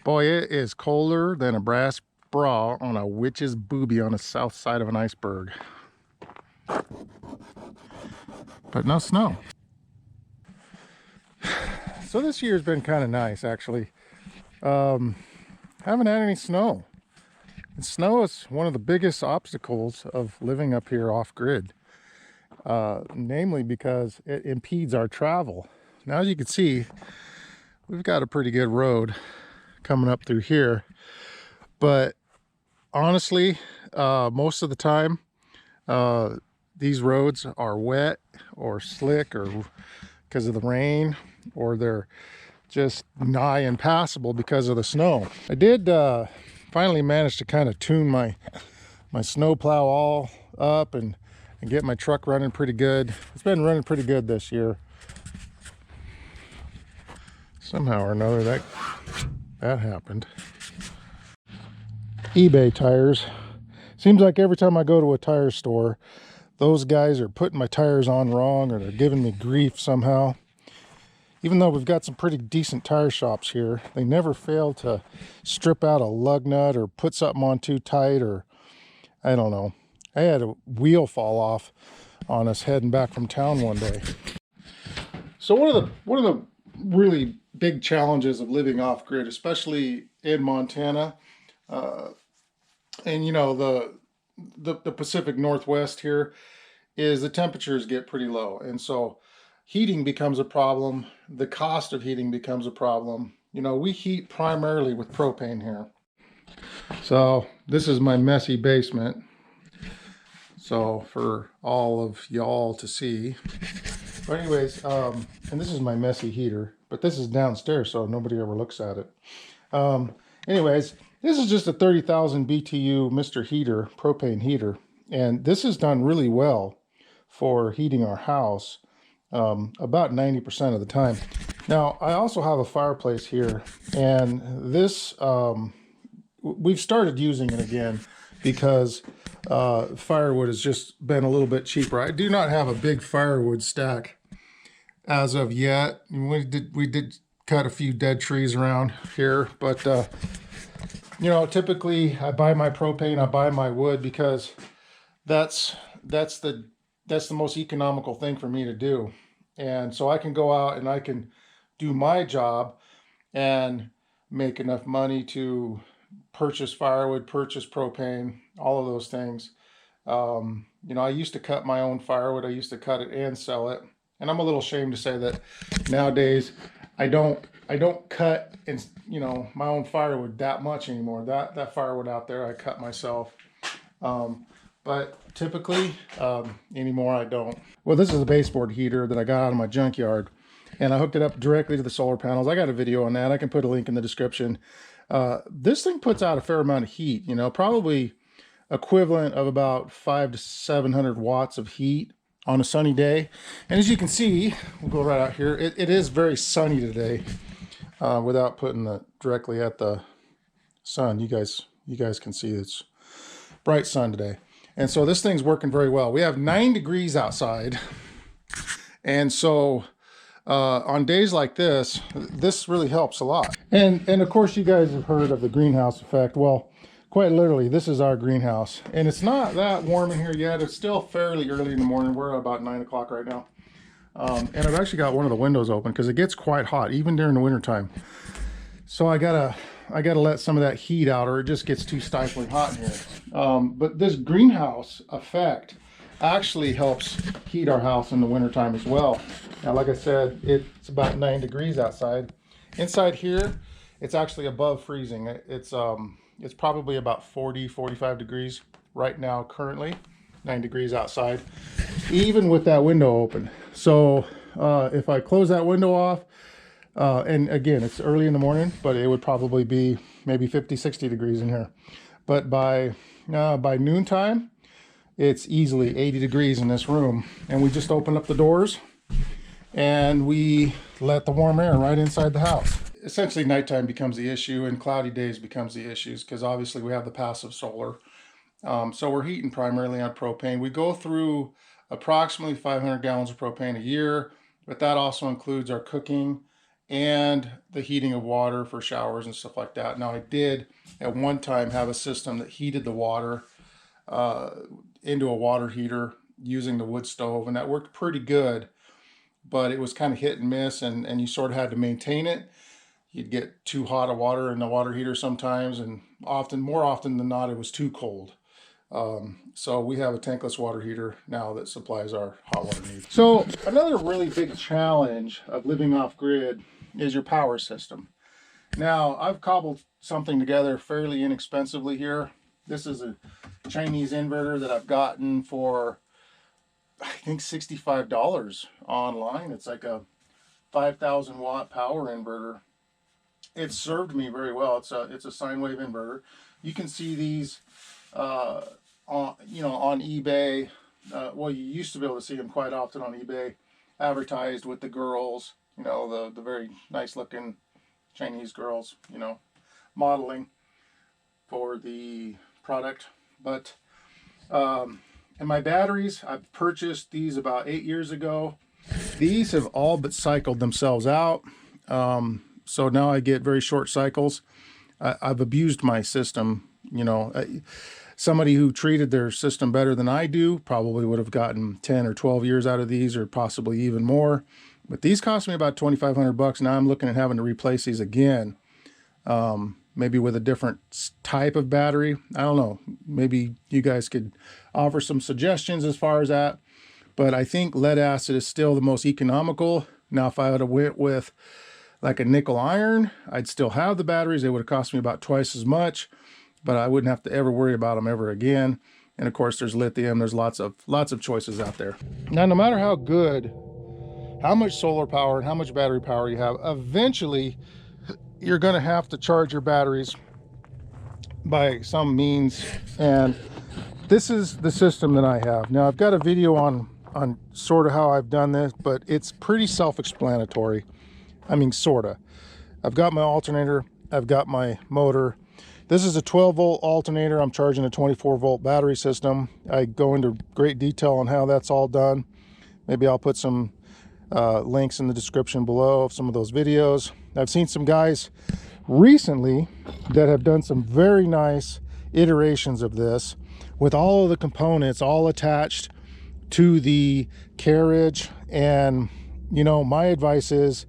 Boy, it is colder than a brass bra on a witch's boobie on the south side of an iceberg. But no snow. So this year's been kind of nice, actually. Haven't had any snow. And snow is one of the biggest obstacles of living up here off-grid. Namely because it impedes our travel. Now, as you can see, we've got a pretty good road coming up through here. But honestly, most of the time, these roads are wet or slick or because of the rain, or they're just nigh impassable because of the snow. I did finally manage to kind of tune my snow plow all up and get my truck running pretty good. It's been running pretty good this year. Somehow or another that happened. eBay tires. Seems like every time I go to a tire store, those guys are putting my tires on wrong, or they're giving me grief somehow. Even though we've got some pretty decent tire shops here, they never fail to strip out a lug nut or put something on too tight, or I don't know. I had a wheel fall off on us heading back from town one day. So one of the really big challenges of living off grid, especially in Montana, and you know, the Pacific Northwest here, is the temperatures get pretty low, and so heating becomes a problem. The cost of heating becomes a problem. You know, we heat primarily with propane here. So this is my messy basement. So for all of y'all to see. But anyways, and this is my messy heater, but this is downstairs, so nobody ever looks at it. Anyways, this is just a 30,000 BTU Mr. Heater, propane heater. And this is done really well for heating our house about 90% of the time. Now, I also have a fireplace here, and this, we've started using it again because firewood has just been a little bit cheaper. I do not have a big firewood stack as of yet. We did cut a few dead trees around here, but you know, typically I buy my propane, I buy my wood, because that's the most economical thing for me to do. And so I can go out and I can do my job and make enough money to purchase firewood, purchase propane, all of those things. You know, I used to cut my own firewood. I used to cut it and sell it. And I'm a little ashamed to say that nowadays I don't cut, and you know, my own firewood that much anymore. That firewood out there I cut myself. But typically anymore I don't. Well, this is a baseboard heater that I got out of my junkyard, and I hooked it up directly to the solar panels. I got a video on that. I can put a link in the description. This thing puts out a fair amount of heat, you know, probably equivalent of about 500 to 700 watts of heat on a sunny day. And as you can see, we'll go right out here. It is very sunny today, without putting it directly at the sun. You guys can see it's bright sun today. And so this thing's working very well. We have 9 degrees outside. And so on days like this, this really helps a lot. And of course, you guys have heard of the greenhouse effect. Well, quite literally, this is our greenhouse. And it's not that warm in here yet. It's still fairly early in the morning. We're about 9 o'clock right now. And I've actually got one of the windows open because it gets quite hot, even during the winter time. So I gotta let some of that heat out, or it just gets too stifling hot in here. But this greenhouse effect actually helps heat our house in the wintertime as well. Now, like I said, it's about 9 degrees outside. Inside here, it's actually above freezing. It's probably about 40-45 degrees right now currently. 9 degrees outside, even with that window open. So if I close that window off, and again, it's early in the morning, but it would probably be maybe 50-60 degrees in here. But by noontime, it's easily 80 degrees in this room. And we just open up the doors and we let the warm air right inside the house. Essentially, nighttime becomes the issue and cloudy days becomes the issues, because obviously we have the passive solar. So we're heating primarily on propane. We go through approximately 500 gallons of propane a year, but that also includes our cooking and the heating of water for showers and stuff like that. Now I did at one time have a system that heated the water uh, into a water heater using the wood stove, and that worked pretty good, but it was kind of hit and miss, and you sort of had to maintain it. You'd get too hot of water in the water heater sometimes, and more often than not, it was too cold. So we have a tankless water heater now that supplies our hot water needs. So another really big challenge of living off grid is your power system. Now I've cobbled something together fairly inexpensively here. This is a Chinese inverter that I've gotten for, I think, $65 online. It's like a 5,000 watt power inverter. It's served me very well. It's a sine wave inverter. You can see these on eBay. Well, you used to be able to see them quite often on eBay, advertised with the girls, the very nice looking Chinese girls, modeling for the product. But and my batteries, I've purchased these about 8 years ago. These have all but cycled themselves out. So now I get very short cycles. I've abused my system. Somebody who treated their system better than I do probably would have gotten 10 or 12 years out of these, or possibly even more. But these cost me about $2,500. Now I'm looking at having to replace these again. Maybe with a different type of battery. I don't know. Maybe you guys could offer some suggestions as far as that. But I think lead acid is still the most economical. Now, if I would have went with like a nickel iron, I'd still have the batteries. They would have cost me about twice as much, but I wouldn't have to ever worry about them ever again. And of course, there's lithium. There's lots of choices out there. Now, no matter how good, how much solar power and how much battery power you have, eventually you're going to have to charge your batteries by some means. And this is the system that I have. Now, I've got a video on sort of how I've done this, but it's pretty self-explanatory. I mean, sort of. I've got my alternator. I've got my motor. This is a 12-volt alternator. I'm charging a 24-volt battery system. I go into great detail on how that's all done. Maybe I'll put some links in the description below of some of those videos. I've seen some guys recently that have done some very nice iterations of this with all of the components all attached to the carriage. And my advice is,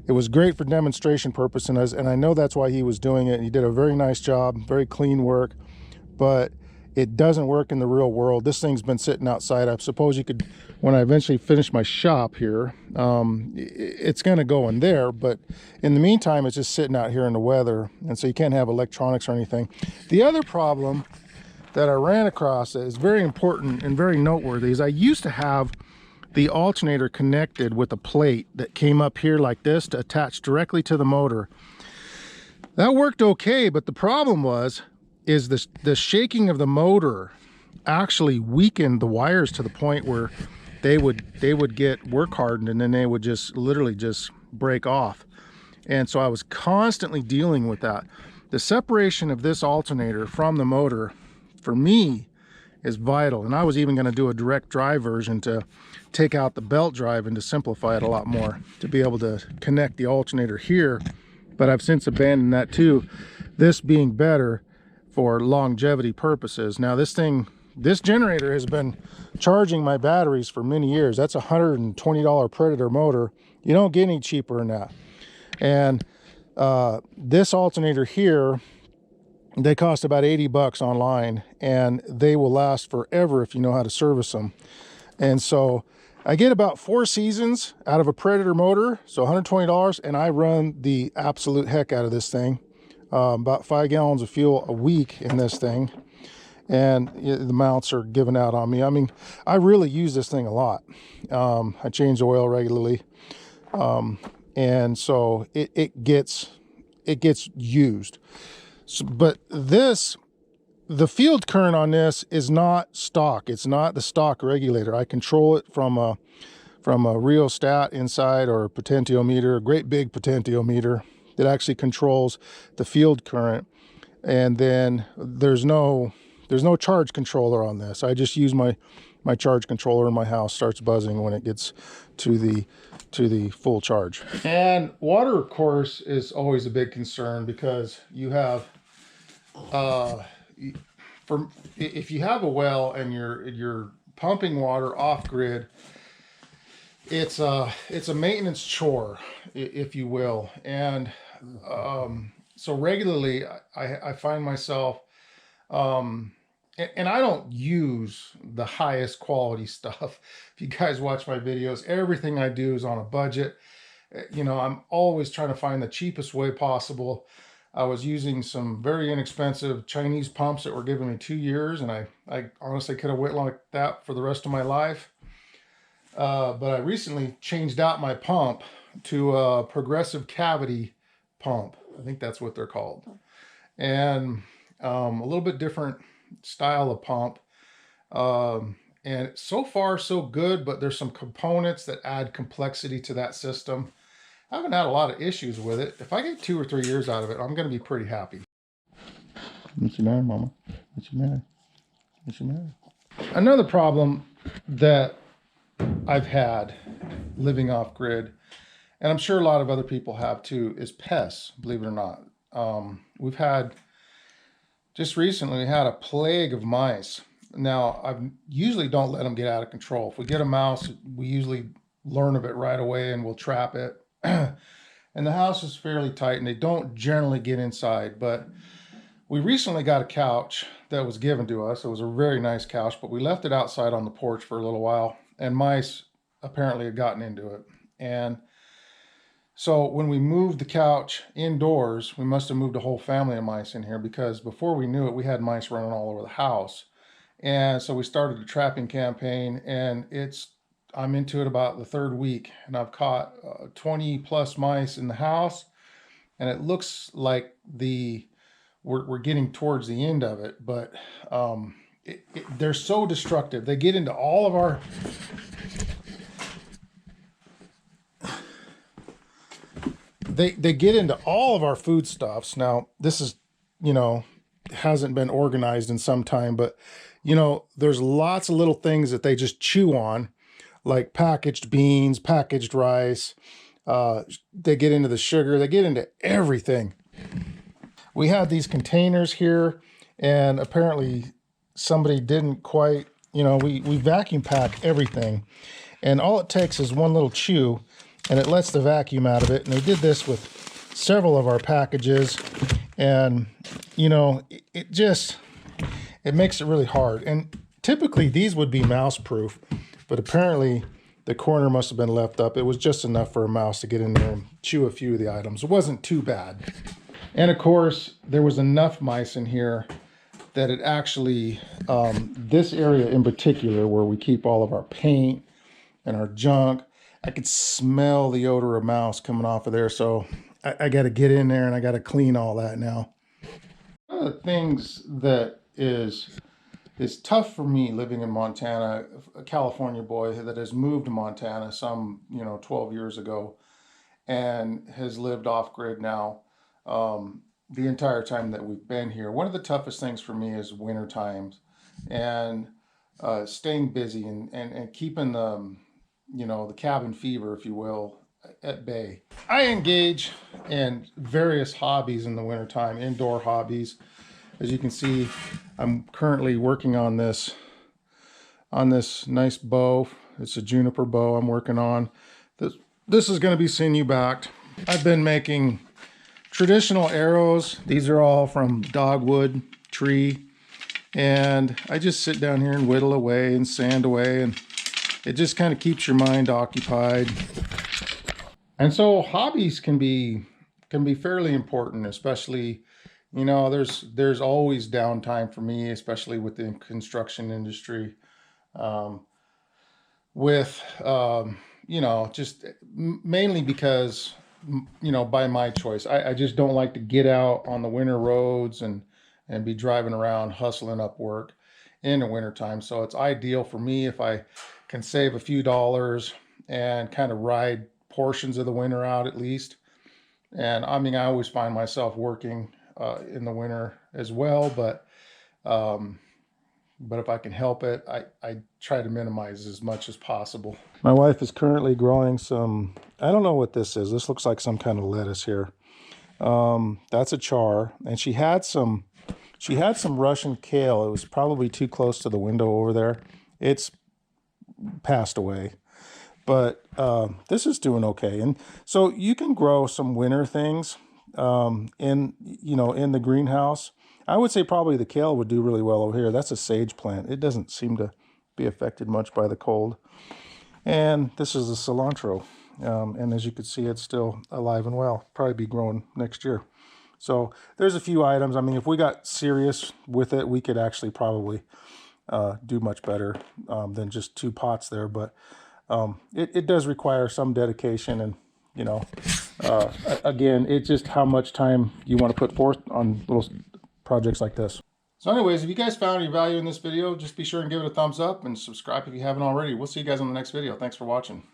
it was great for demonstration purposes, and I know that's why he was doing it. He did a very nice job, very clean work, but it doesn't work in the real world. This thing's been sitting outside. I suppose you could, when I eventually finish my shop here, it's going to go in there, but in the meantime, it's just sitting out here in the weather, and so you can't have electronics or anything. The other problem that I ran across that is very important and very noteworthy is I used to have the alternator connected with a plate that came up here like this to attach directly to the motor. That worked okay, but the problem is the shaking of the motor actually weakened the wires to the point where they would get work hardened, and then they would just literally just break off. And so I was constantly dealing with that. The separation of this alternator from the motor for me is vital, and I was even going to do a direct drive version to take out the belt drive and to simplify it a lot more, to be able to connect the alternator here, but I've since abandoned that too, this being better for longevity purposes. Now this generator has been charging my batteries for many years. That's a $120 Predator motor. You don't get any cheaper than that. And this alternator here, they cost about 80 bucks online, and they will last forever if you know how to service them. And so I get about 4 seasons out of a Predator motor, so $120, and I run the absolute heck out of this thing. About 5 gallons of fuel a week in this thing, and the mounts are giving out on me. I mean, I really use this thing a lot. I change oil regularly, and so it gets used. So, but the field current on this is not stock. It's not the stock regulator. I control it from a rheostat inside, or a potentiometer, a great big potentiometer that actually controls the field current. And then there's no charge controller on this. I just use my my charge controller in my house starts buzzing when it gets to the full charge. And water, of course, is always a big concern, because you have if you have a well and you're pumping water off grid, it's a maintenance chore, if you will. And so regularly I find myself, and I don't use the highest quality stuff. If you guys watch my videos, everything I do is on a budget. You know, I'm always trying to find the cheapest way possible. I was using some very inexpensive Chinese pumps that were giving me 2 years, and I honestly could have went like that for the rest of my life. But I recently changed out my pump to a progressive cavity pump. I think that's what they're called. And a little bit different style of pump. And so far so good, but there's some components that add complexity to that system. I haven't had a lot of issues with it. If I get 2 or 3 years out of it, I'm going to be pretty happy. What's the matter, Mama? What's the matter? What's the matter? Another problem that I've had living off grid, and I'm sure a lot of other people have too, is pests, believe it or not. We've had, just recently, we had a plague of mice. Now, I usually don't let them get out of control. If we get a mouse, we usually learn of it right away and we'll trap it. And the house is fairly tight and they don't generally get inside. But we recently got a couch that was given to us. It was a very nice couch, but we left it outside on the porch for a little while, and mice apparently had gotten into it. And so when we moved the couch indoors, we must have moved a whole family of mice in here, because before we knew it, we had mice running all over the house. And so we started a trapping campaign, and I'm into it about the 3rd week, and I've caught 20 plus mice in the house, and it looks like we're getting towards the end of it, but they're so destructive. They get into all of our they get into all of our foodstuffs. Now, this is, you know, hasn't been organized in some time, but you know, there's lots of little things that they just chew on, like packaged beans, packaged rice. They get into the sugar, they get into everything. We had these containers here, and apparently somebody didn't quite, you know, we vacuum pack everything, and all it takes is one little chew and it lets the vacuum out of it. And they did this with several of our packages, and you know, it makes it really hard. And typically these would be mouse proof, but apparently the corner must have been left up. It was just enough for a mouse to get in there and chew a few of the items. It wasn't too bad. And of course, there was enough mice in here that it actually, this area in particular where we keep all of our paint and our junk, I could smell the odor of mouse coming off of there. So I got to get in there and I got to clean all that now. One of the things that is tough for me living in Montana, a California boy that has moved to Montana some, 12 years ago and has lived off grid now the entire time that we've been here. One of the toughest things for me is winter times and staying busy and keeping the cabin fever, if you will, at bay. I engage in various hobbies in the wintertime, indoor hobbies. As you can see, I'm currently working on this nice bow. It's a juniper bow I'm working on. This is going to be sinew backed. I've been making traditional arrows. These are all from dogwood tree, and I just sit down here and whittle away and sand away, and it just kind of keeps your mind occupied. And so hobbies can be fairly important, especially, there's always downtime for me, especially with the construction industry, just mainly because, by my choice. I just don't like to get out on the winter roads and be driving around hustling up work in the wintertime. So it's ideal for me if I can save a few dollars and kind of ride portions of the winter out at least. And I mean, I always find myself working in the winter as well, but but if I can help it, I try to minimize as much as possible. My wife is currently growing some, I don't know what this is. This looks like some kind of lettuce here. That's a char, and she had some Russian kale. It was probably too close to the window over there. It's passed away, but this is doing okay. And so you can grow some winter things in the greenhouse. I would say probably the kale would do really well over here. That's a sage plant. It doesn't seem to be affected much by the cold. And this is the cilantro. And as you can see, it's still alive and well. Probably be growing next year. So there's a few items. I mean, if we got serious with it, we could actually probably do much better than just 2 pots there. But it does require some dedication, and again, it's just how much time you want to put forth on little projects like this. So anyways, if you guys found any value in this video, just be sure and give it a thumbs up and subscribe if you haven't already. We'll see you guys on the next video. Thanks for watching.